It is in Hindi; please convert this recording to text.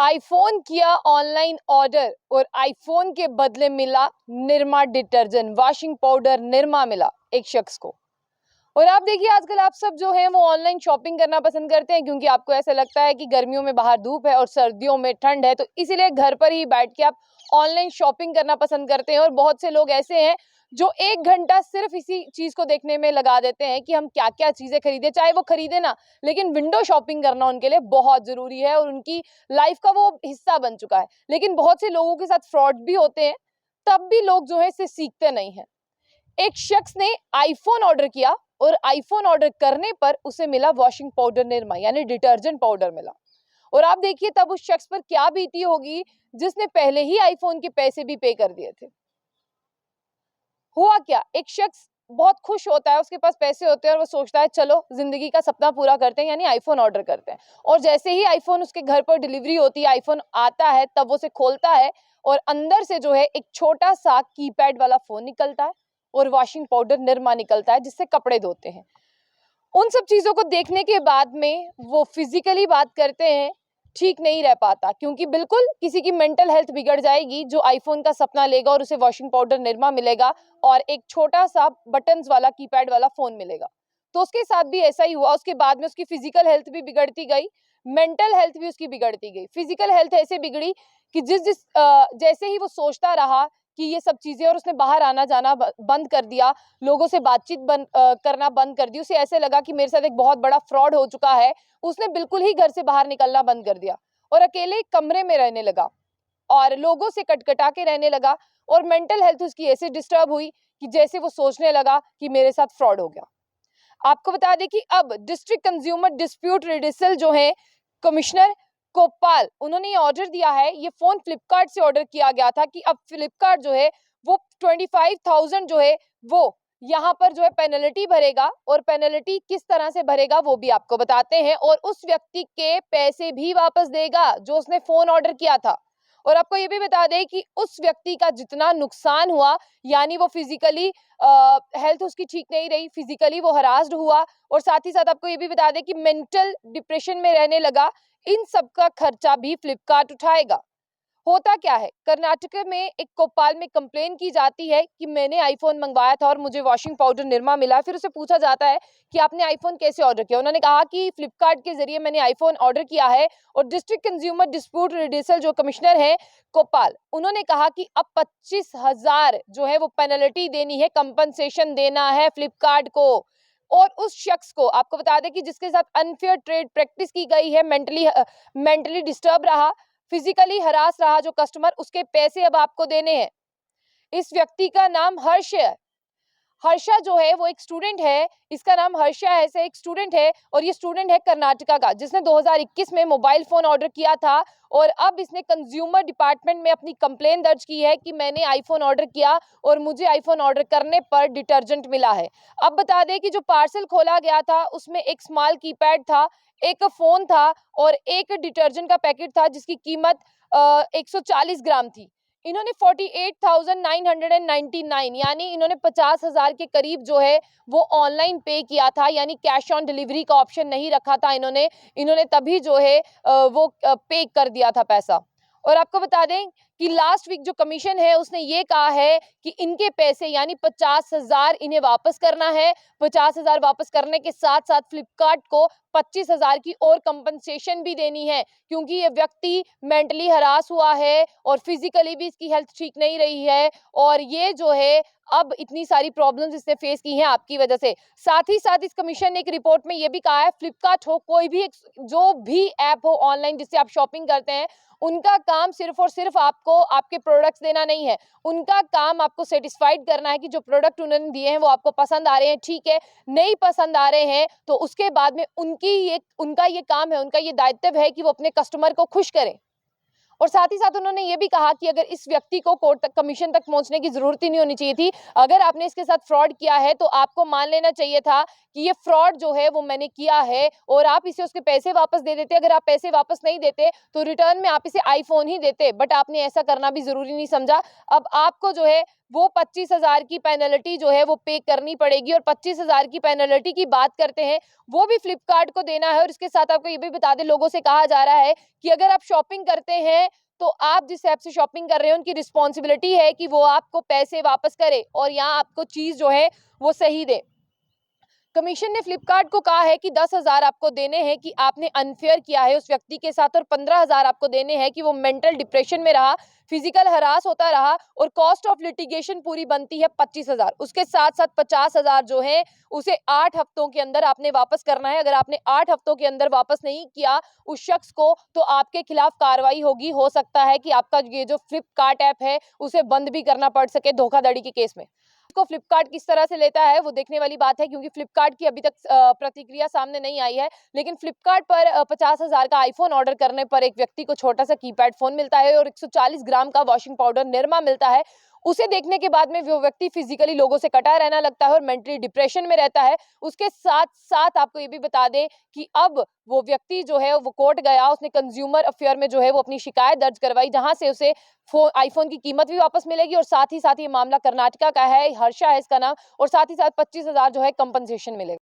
आईफोन किया ऑनलाइन ऑर्डर और आईफोन के बदले मिला Nirma detergent, washing powder Nirma मिला एक शख्स को। और आप देखिए आजकल आप सब जो है वो ऑनलाइन शॉपिंग करना पसंद करते हैं, क्योंकि आपको ऐसा लगता है कि गर्मियों में बाहर धूप है और सर्दियों में ठंड है, तो इसीलिए घर पर ही बैठ के आप ऑनलाइन शॉपिंग करना पसंद करते हैं। और बहुत से लोग ऐसे हैं जो 1 घंटा सिर्फ इसी चीज को देखने में लगा देते हैं कि हम क्या क्या चीजें खरीदे, चाहे वो खरीदे ना, लेकिन विंडो शॉपिंग करना उनके लिए बहुत जरूरी है और उनकी लाइफ का वो हिस्सा बन चुका है। लेकिन बहुत से लोगों के साथ फ्रॉड भी होते हैं, तब भी लोग जो है इससे सीखते नहीं है। एक शख्स ने आईफोन ऑर्डर किया और आईफोन ऑर्डर करने पर उसे मिला वॉशिंग पाउडर निरमा यानी डिटर्जेंट पाउडर मिला। और आप देखिए तब उस शख्स पर क्या बीती होगी जिसने पहले ही आईफोन के पैसे भी पे कर दिए थे। हुआ क्या, एक शख्स बहुत खुश होता है, उसके पास पैसे होते हैं और वो सोचता है चलो जिंदगी का सपना पूरा करते हैं यानी आईफोन ऑर्डर करते हैं। और जैसे ही आईफोन उसके घर पर डिलीवरी होती है, आईफोन आता है, तब वो उसे खोलता है और अंदर से जो है एक छोटा सा कीपैड वाला फोन निकलता है और वॉशिंग पाउडर निरमा निकलता है जिससे कपड़े धोते हैं। उन सब चीजों को देखने के बाद में वो फिजिकली बात करते हैं ठीक नहीं रह पाता, क्योंकि बिल्कुल किसी की मेंटल हेल्थ बिगड़ जाएगी जो आईफोन का सपना लेगा और उसे वॉशिंग पाउडर निरमा मिलेगा और एक छोटा सा बटन्स वाला कीपैड वाला फोन मिलेगा। तो उसके साथ भी ऐसा ही हुआ। उसके बाद में उसकी फिजिकल हेल्थ भी बिगड़ती गई, मेंटल हेल्थ भी उसकी बिगड़ती गई। फिजिकल हेल्थ ऐसे बिगड़ी कि जैसे ही वो सोचता रहा कि ये सब चीजें, और उसने बाहर आना जाना बंद कर दिया, लोगों से बातचीत करना बंद कर दी। उसे ऐसे लगा कि मेरे साथ एक बहुत बड़ा फ्रॉड हो चुका है। उसने बिल्कुल ही घर से बाहर निकलना बंद कर दिया और अकेले कमरे में रहने लगा और लोगों से कटकटा के रहने लगा। और मेंटल हेल्थ उसकी ऐसे डिस्टर्ब हुई कि जैसे वो सोचने लगा कि मेरे साथ फ्रॉड हो गया। आपको बता दें कि अब डिस्ट्रिक्ट कंज्यूमर डिस्प्यूट रिड्यूसल जो है कमिश्नर कोपाल, उन्होंने ये ऑर्डर दिया है। ये फोन फ्लिपकार्ट से ऑर्डर किया गया था कि अब फ्लिपकार्ट जो है वो 25,000 जो है वो यहाँ पर जो है पेनल्टी भरेगा। और पेनल्टी किस तरह से भरेगा वो भी आपको बताते हैं, और उस व्यक्ति के पैसे भी वापस देगा जो उसने फोन ऑर्डर किया था। और आपको ये भी बता दें कि उस व्यक्ति का जितना नुकसान हुआ, यानी वो फिजिकली हेल्थ उसकी ठीक नहीं रही, फिजिकली वो हरास्ड हुआ, और साथ ही साथ आपको ये भी बता दें कि मेंटल डिप्रेशन में रहने लगा, इन सब का खर्चा भी फ्लिपकार्ट उठाएगा। होता क्या है, कर्नाटक में एक कोपाल में कंप्लेन की जाती है कि मैंने आईफोन मंगवाया था और मुझे वॉशिंग पाउडर निरमा मिला। फिर उसे पूछा जाता है कि आपने आईफोन कैसे ऑर्डर किया। उन्होंने कहा कि फ्लिपकार्ट के जरिए मैंने आईफोन ऑर्डर किया है। और डिस्ट्रिक्ट कंज्यूमर डिस्प्यूट रिड्यूसल जो कमिश्नर है कोपाल, उन्होंने कहा कि अब 25,000 जो है वो पेनल्टी देनी है, कंपनसेशन देना है फ्लिपकार्ट को। और उस शख्स को आपको बता दें कि जिसके साथ अनफेयर ट्रेड प्रैक्टिस की गई है, मेंटली डिस्टर्ब रहा, फिजिकली हरास रहा जो कस्टमर, उसके पैसे अब आपको देने हैं। इस व्यक्ति का नाम हर्ष है। हर्षा जो है वो एक स्टूडेंट है, इसका नाम हर्षा है, ऐसे एक स्टूडेंट है और ये स्टूडेंट है कर्नाटका का, जिसने 2021 में मोबाइल फोन ऑर्डर किया था। और अब इसने कंज्यूमर डिपार्टमेंट में अपनी कंप्लेन दर्ज की है कि मैंने आईफोन ऑर्डर किया और मुझे आईफोन ऑर्डर करने पर डिटर्जेंट मिला है। अब बता दें कि जो पार्सल खोला गया था उसमें एक स्मॉल कीपैड था, एक फोन था और एक डिटर्जेंट का पैकेट था जिसकी कीमत 140 ग्राम थी। इन्होंने 48,999 यानी इन्होंने 50,000 के करीब जो है वो ऑनलाइन पे किया था, यानी कैश ऑन डिलीवरी का ऑप्शन नहीं रखा था इन्होंने तभी जो है वो पे कर दिया था पैसा। और आपको बता दें कि लास्ट वीक जो कमीशन है उसने ये कहा है कि इनके पैसे यानी 50,000 इन्हें वापस करना है। 50,000 वापस करने के साथ साथ फ्लिपकार्ट को 25,000 की और कंपनसेशन भी देनी है, क्योंकि ये व्यक्ति मेंटली हरास हुआ है और फिजिकली भी इसकी हेल्थ ठीक नहीं रही है। और ये जो है अब इतनी सारी प्रॉब्लम्स इसने फेस की हैं आपकी वजह से। साथ ही साथ इस कमीशन ने एक रिपोर्ट में ये भी कहा है, फ्लिपकार्ट हो कोई भी जो भी ऐप हो ऑनलाइन जिससे आप शॉपिंग करते हैं, उनका काम सिर्फ और सिर्फ आपको आपके प्रोडक्ट्स देना नहीं है। उनका काम आपको सेटिस्फाइड करना है कि जो प्रोडक्ट उन्होंने दिए हैं वो आपको पसंद आ रहे हैं, ठीक है। नहीं पसंद आ रहे हैं तो उसके बाद में उनका ये काम है, उनका ये दायित्व है कि वो अपने कस्टमर को खुश करें। और साथ ही साथ उन्होंने ये भी कहा कि अगर इस व्यक्ति को कोर्ट तक, कमीशन तक पहुंचने की जरूरत ही नहीं होनी चाहिए थी। अगर आपने इसके साथ फ्रॉड किया है तो आपको मान लेना चाहिए था कि ये फ्रॉड जो है वो मैंने किया है और आप इसे उसके पैसे वापस दे देते। अगर आप पैसे वापस नहीं देते तो रिटर्न में आप इसे आईफोन ही देते, बट आपने ऐसा करना भी जरूरी नहीं समझा। अब आपको जो है वो 25,000 की पेनल्टी जो है वो पे करनी पड़ेगी। और 25,000 की पेनल्टी की बात करते हैं, वो भी फ्लिपकार्ट को देना है। और इसके साथ आपको ये भी बता दें, लोगों से कहा जा रहा है कि अगर आप शॉपिंग करते हैं तो आप जिस ऐप से शॉपिंग कर रहे हैं उनकी रिस्पॉन्सिबिलिटी है कि वो आपको पैसे वापस करे और यहाँ आपको चीज जो है वो सही दे। कमीशन ने फ्लिपकार्ट को कहा है कि 10,000 आपको देने हैं कि आपने अनफेयर किया है उस व्यक्ति के साथ, और 15,000 आपको देने हैं कि वो मेंटल डिप्रेशन में रहा, फिजिकल हरास होता रहा, और कॉस्ट ऑफ लिटिगेशन पूरी बनती है 25,000। उसके साथ साथ 50,000 जो है उसे 8 हफ्तों के अंदर आपने वापस करना है। अगर आपने 8 हफ्तों के अंदर वापस नहीं किया उस शख्स को तो आपके खिलाफ कार्रवाई होगी। हो सकता है कि आपका ये जो फ्लिपकार्ट ऐप है उसे बंद भी करना पड़ सके धोखाधड़ी के केस में। इसको फ्लिपकार्ट किस तरह से लेता है वो देखने वाली बात है, क्योंकि फ्लिपकार्ट की अभी तक प्रतिक्रिया सामने नहीं आई है। लेकिन फ्लिपकार्ट पर 50,000 का आईफोन ऑर्डर करने पर एक व्यक्ति को छोटा सा कीपैड फोन मिलता है और 140 ग्राम का वॉशिंग पाउडर निरमा मिलता है। उसे देखने के बाद में वो व्यक्ति फिजिकली लोगों से कटा रहना लगता है और मेंटली डिप्रेशन में रहता है। उसके साथ साथ आपको ये भी बता दें कि अब वो व्यक्ति जो है वो कोर्ट गया, उसने कंज्यूमर अफेयर में जो है वो अपनी शिकायत दर्ज करवाई, जहां से उसे आईफोन की कीमत भी वापस मिलेगी और साथ ही ये मामला कर्नाटका का है, हर्षा है इसका नाम, और साथ ही साथ 25,000 जो है कंपनसेशन मिलेगा।